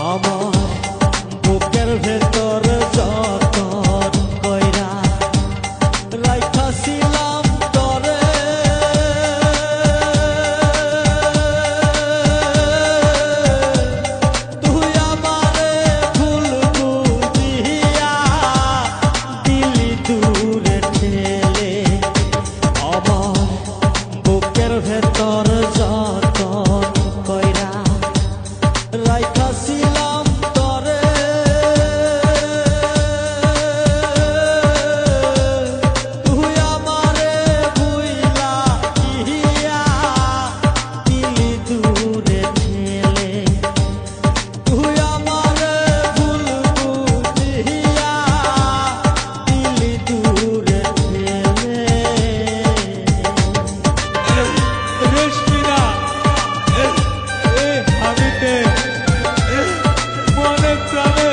আমার বুকের ভেতর যতন কইরা রাইখাছিলাম তরে তুই আমারে ভুল বুঝিয়া দিলি দূরে ঠেলে আমার বুকের ভেতর যতন কইরা রাইখাছিলাম তরে তুই আমারে ভুইলা গিয়া দিলি দূরে ঠেলে তুই আমারে ভুল বুঝিয়া দিলি দূরে ঠেলে রেশমিনা হাবিতে মনে প্রাণে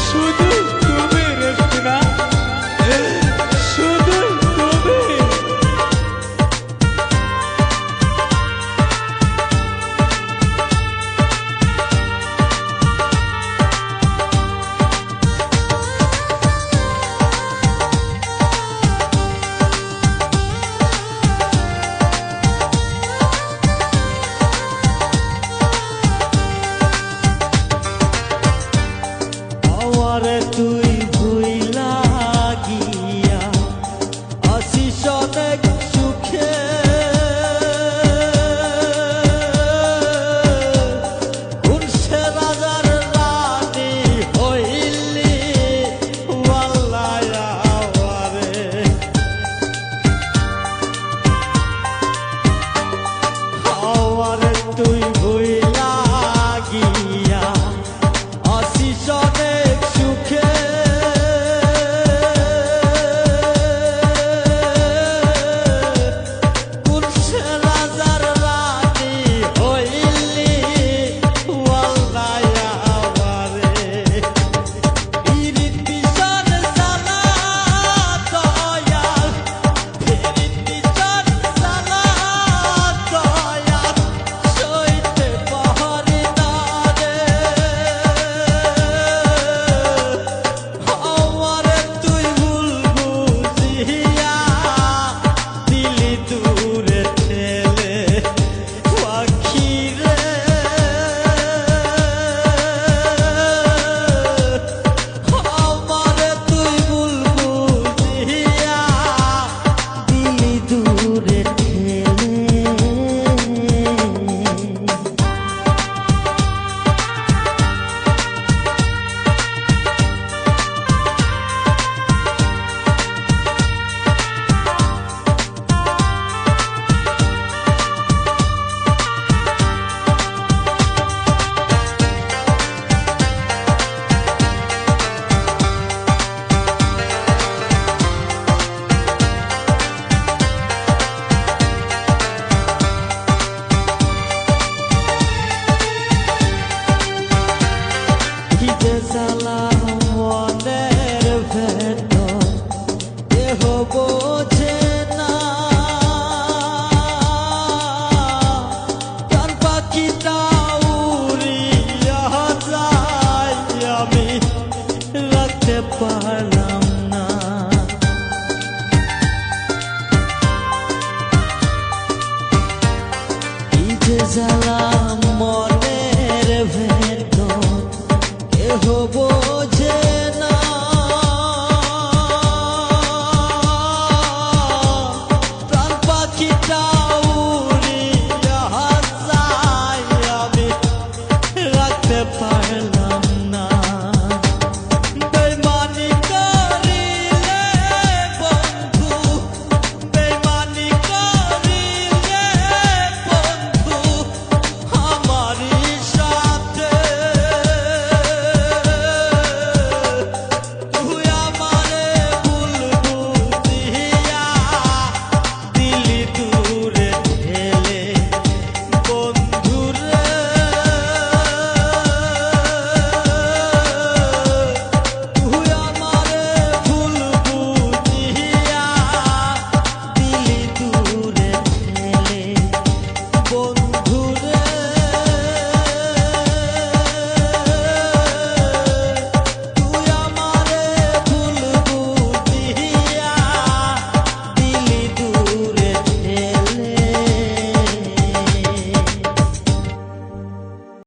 শুধু তুমি রেশমিনা শুধু তুমি আমারে তুই ভুইলা গিয়া আসিস অনেক সুখে কোন সে রাজার রানী হইলি ওয়াল্লাহ আমারে আমারে তুই ভুইলা গিয়া আসিস অনেক সুখে কোন সে রাজার রানী হইলি ওয়াল্লাহ আমারে ইরিতিশন সালা দয়াল ইরিতিশন সালা দয়াল সইতে পারি না রে আমারে তুই ভুল বুঝিয়া দিলি দূরে ঠেলে পাখি রে আমারে তুই ভুল বুঝিয়া দিলি দূরে ঠেলে কি যে